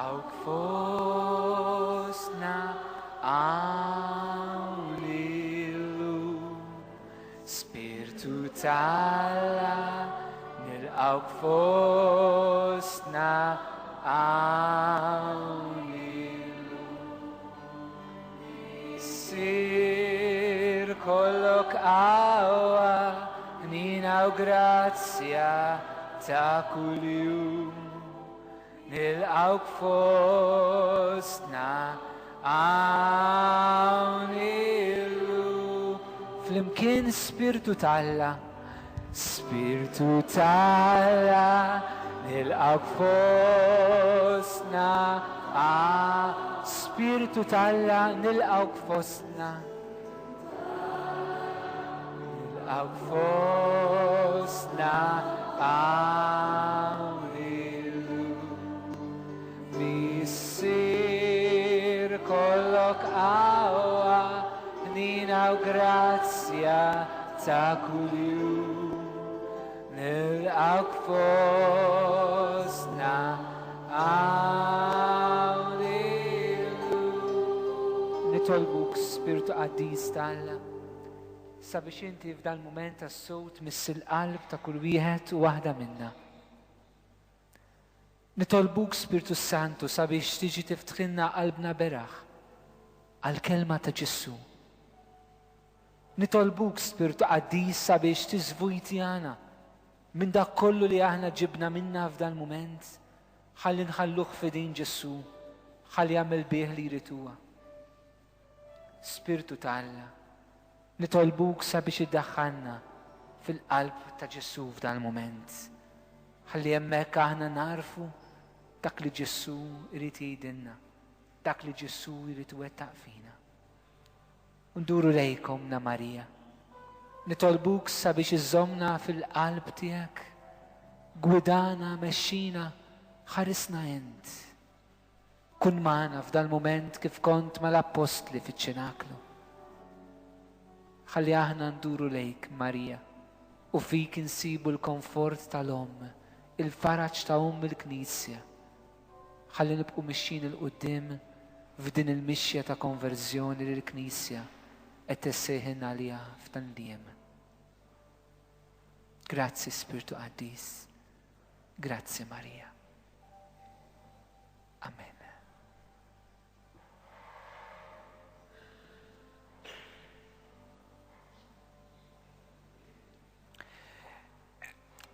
nilqawk fostna għawlilu Spiritu Talla nilqawk fostna għawlilu Sir kollok għawa nina u grazzja ta' kuljum nilqawk fostna għawlilu Flimkien Spiritu Talla nilqawk fostna Spiritu Talla nilqawk fostna nilqawk fostna għawlilu Missir kollok għawa nina u grazzja ta' kuljum nilqawk fostna għawlilu Nitolbuk Spiritu Qaddis Talla sabiex inti f'dan moment tas-sowt miss-il-qalb ta' kull wieħed u waħda minna. Nitolbuk Spiritu Santu sabiex tiġi tiftħilna qalbna beraħ għall-kelma ta' Ġesu. Nitolbuk Spiritu Qaddis sabiex tiżvujtjana minn dak kollu li aħna ġibna minna f'dan moment, ħalli nħalluh f'idejn Ġesu, ħalli jagħmel bih li jrid huwa. Spiritu Talla, nitolbuk sabiex iddaħħalna fil-qalb ta' Ġesu f'dan moment. Ħalli hemmhekk aħna narfu dak li Ġesu jrid jgħidilna, dak li Ġesu jrid iwettaq fina. Nduru lejkomna Marija. Nitolbuk sabiex iżommna fil-qalb tiegħek, gwidana, mexxina, ħarisna int. Kun magħna f'dal moment kif kont mal-Apostli fiċ-ċinaklu. Ħalli aħna nduru lejk Marija u fik insibu l-komfort tal-Omm, il-faraġġ ta' il-Knisja. Ħalli nibqu mixjin il-qudiem f'din il-mixja ta' konverżjoni li l-Knisja qed tissejħilna għaliha f'dan l-ijiem. Grazzi Spiritu Qaddis. Grazzi Marija. Amen.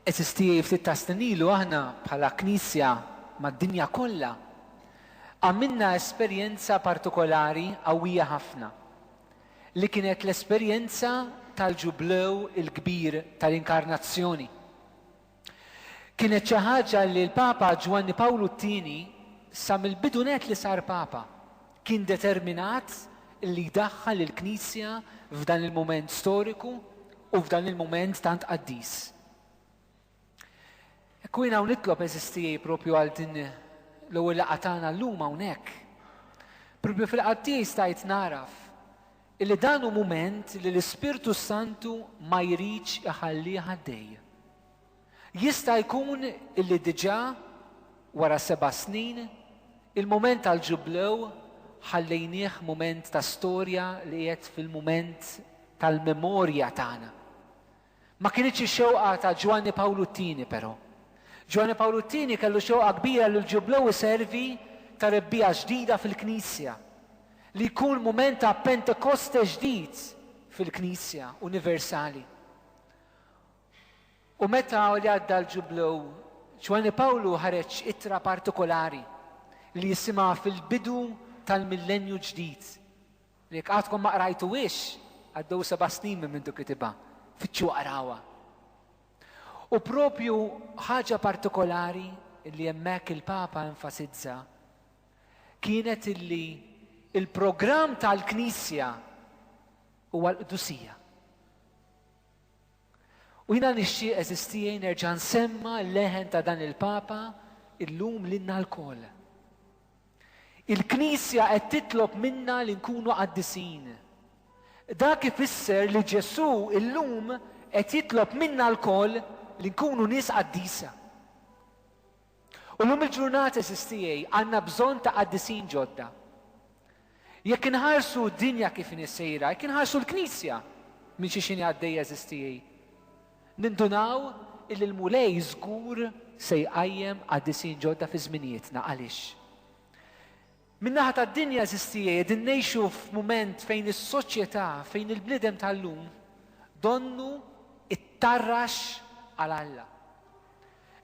Eżistija ftit ta' stenilu aħna bħala Knisja mad-dinja kollha għamilna esperjenza partikolari qawwija ħafna li kienet l-esperjenza tal-ġublew il-kbir tal-inkarnazzjoni. Kienet xi ħaġa li l-Papa Giovanni Paolo II sa mill-bidunet li sar Papa kien determinat li jdaħħal il-Knisja f'dan il-mument storiku u f'dan il-mument tant qaddis. Kwina u nitlob eżistijaj propju għal din l-ewwel laqgħa tagħna llum hawnhekk. Propju fil-qalb tiegħi stajt naraf illi dan hu mument li l-Ispirtu Santu ma jridx iħallih għaddej. Jista' jkun illi diġà wara 7 snin il-mument tal-ġublew ħallejnieh mument ta' storja li qiegħed fil-mument tal-memorja tagħna. Ma kienx ix-xewqa ta' Giovanni Paolo II però. Giovanni Paolo II kellu xewqa kbira li l-ġublew iservi ta' rebbija ġdida fil-Knisja, li jkun mument ta' Pentekoste ġdid fil-Knisja universali. U meta li għadda l-ġublew, Giovanni Paolo ħareġ ittra partikolari li jisimha fil-bidu tal-millenju ġdid. Li għadkom ma qrajtuwiex għaddew 7 snin minn mintu kitibha, fittxu qarawha. U propju ħaġa partikolari li hemmhekk il-Papa enfasizza kienet illi il-programm tal-Knisja huwa l-Qdusija. U jiena nixtieq eżistijaj nerġa' nsemma l-leħen ta' dan il-Papa illum lilna lkoll. Il-Knisja qed titlob minna li nkunu qaddisin. Dak ifisser li Ġesu illum qed jitlob minna lkoll li nkunu nies qaddisa. U l-lum il-ġurnata sistijaj għanna bżon ta' qaddisin ġodda. Jekk inħarsu d-dinja kif nissejra, jekk inħarsu l-Knisja minn xi xini għaddejja sistijaj, nindunaw il-mulej żgur se jqajjem qaddisin ġodda fi żminietna għaliex. Min-naħa tad-dinja sistijaj din ngħixu f'mument fejn is-soċjetà, fejn il-bliedem tal-lum donnu it-tarrax għal Alla.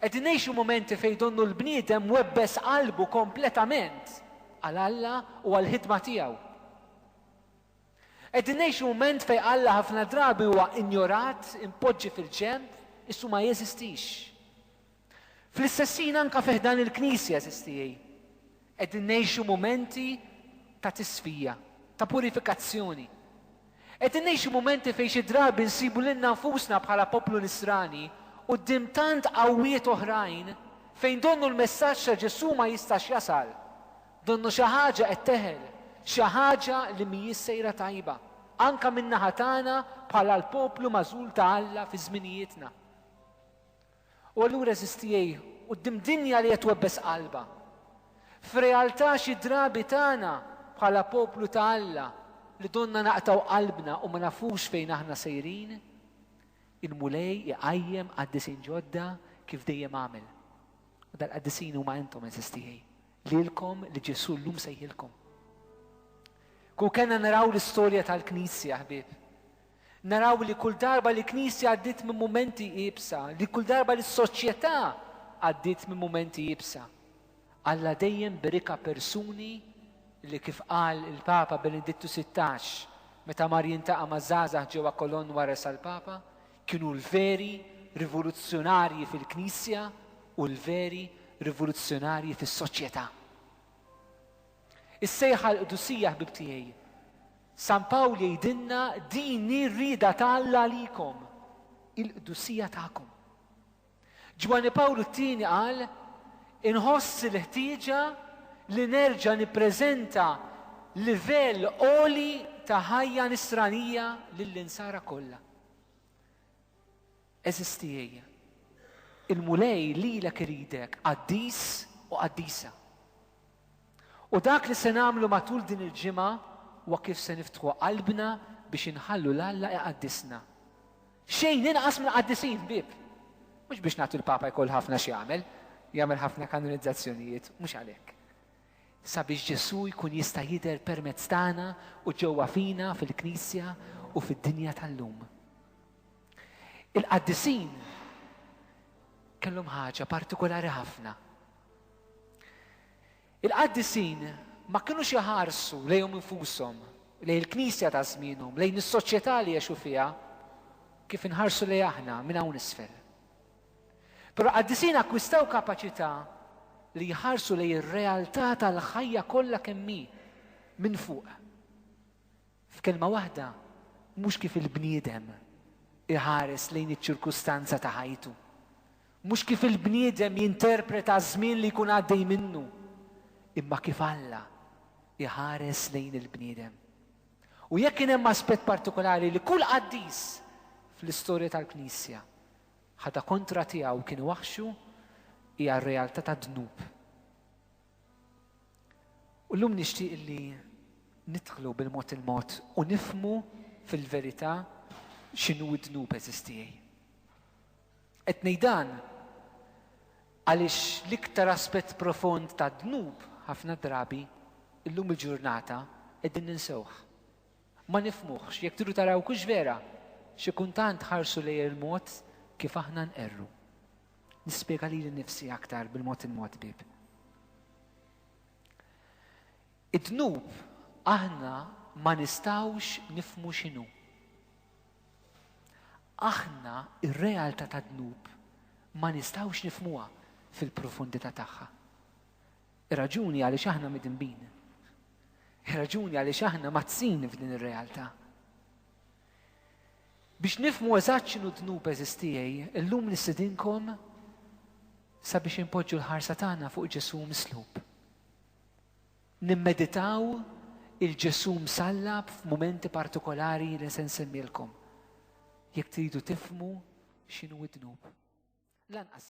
Qed ngħixu momenti fejn donnu l-bniedem webbes qalbu kompletament għal Alla u għall ħidma tiegħu. Qed ngħixu mument fejn Alla ħafna drabi huwa injorat, impoġġi fil-ġenb, issu ma jeżistix. Fl-istessin anke fih dan il-Knisja sistijaj. Qed ngħixu momenti ta' tisfija, ta' purifikazzjoni. Qed ngħixu momenti fejn xi drabi nsibu lilna nfusna bħala poplu Nisrani quddiem tant qawwiet oħrajn fejn donnu l-messaġġ ta' Ġesu ma jistax jasal. Donnu xi ħaġa qed teħel, xi ħaġa li mhijiex sejra tajba, anke min-naħa tagħna bħala l-poplu magħżul ta' Alla fi żminijietna. U allura sistijaj, quddiem dinja li qed twebbes qalba. F'realtà xi drabi tagħna bħala poplu ta' Alla li donna naqtaw qalbna u ma nafux fejn aħna sejrin, il-mulej iqajjem qaddisin ġodda kif dejjem għamel. U dal-qaddisin huma intom sistijaj. Lilkom li Ġesu llum sejħilkom. Ku kellna naraw l-istorja tal-Knisja ħbieb. Naraw li kull darba li Knisja għaddiet minn mumenti ibsa, li kull darba li s-soċjetà għaddiet minn mumenti ibsa. Alla dejjem birika persuni li kif qal il-Papa Benedittu 16 meta mar jintaqa' ma' żgħażagħ ġewwa Kolonn wara sal-Papa, kienu l-veri rivoluzzjonarji fil-Knisja u l-veri rivoluzzjonarji fis-soċjetà. Is-sejħa l-Qdusija ħbib tiegħi. San Pawl jgħidilna din ir-rieda ta' Alla għalikom, il-Qdusija tagħkom. Ġwani Pawlu t-tieni qal inħoss il-ħtieġa li nerġa' nippreżenta livell għoli ta' ħajja nisranija lill-insara kollha. Eżistijaj, il-mulej lilek iridek qaddis u qaddisa. U dak li se nagħmlu matul din il-ġimgħa huwa kif se niftħu qalbna biex inħallu l-Alla iqaddisna. Xejn inqas minn qaddisin bib. Mhux biex nagħtu l-Papa jkoll ħafna xi jagħmel ħafna kanonizzazzjonijiet, mhux għalhekk. Sabiex Ġesu jkun jista' jidher permezz tagħna u ġewwa fina fil-Knisja u fid-dinja tal-lum. Il-qaddisin kellhom ħaġa partikolari ħafna. Il-qaddisin ma kinux jaħarsu lejhom infushom, lejn il-Knisja ta' żmienhom, lejn is-soċjetà li jgħixu fiha kif inħarsu lejn aħna minn hawn isfel. Però qaddisin akkwistaw kapaċità li jħarsu lejn ir-realtà tal-ħajja kollha kemm hi minn fuq. F'kelma waħda, mhux kif il-bniedem iħares lejn iċ-ċirkustanza ta' ħajtu. Mhux kif il-bniedem jinterpreta żmien li jkun għaddej minnu, imma kif Alla iħares lejn il-bniedem. U jekk kien hemm aspett partikolari li kull qaddis fl-istorja tal-Knisja ħada kontra tiegħu kien waħxu hija r-realtà ta' dnub. U llum nixtieq li nidħlu bil-mod il-mod u nifhmu fil-verità x'inhu d-dnub eżistijaj. Qed ngħid dan għaliex l-iktar aspett profond ta' dnub ħafna drabi illum il-ġurnata qegħdin ninsewh. Ma nifhmuhx, jekk tridu taraw kux vera xi kuntant ħarsu lejn il-mod kif aħna nqerru. Nispjega lili nnifsi aktar bil-mod il-mod bib. Id-dnub aħna ma nistgħux nifhmu x'inhu. Aħna ir-realtà ta' dnub ma nistgħux nifhmuha fil-profondità tagħha. Ir-raġuni għaliex aħna midinbin. Ir-raġuni għaliex aħna mazzin f'din ir-realtà. Biex nifhmu eżatt x'inhu dnub eżistijaj, illum nistedinkom sabiex impoġġu l-ħarsa tagħna fuq Ġesu mislub. Nimmeditaw il-Ġesu msallab f'mumenti partikolari li se nsemmilkom. Jekk tridu tifhmu x'inhu d-dnub. Lanqas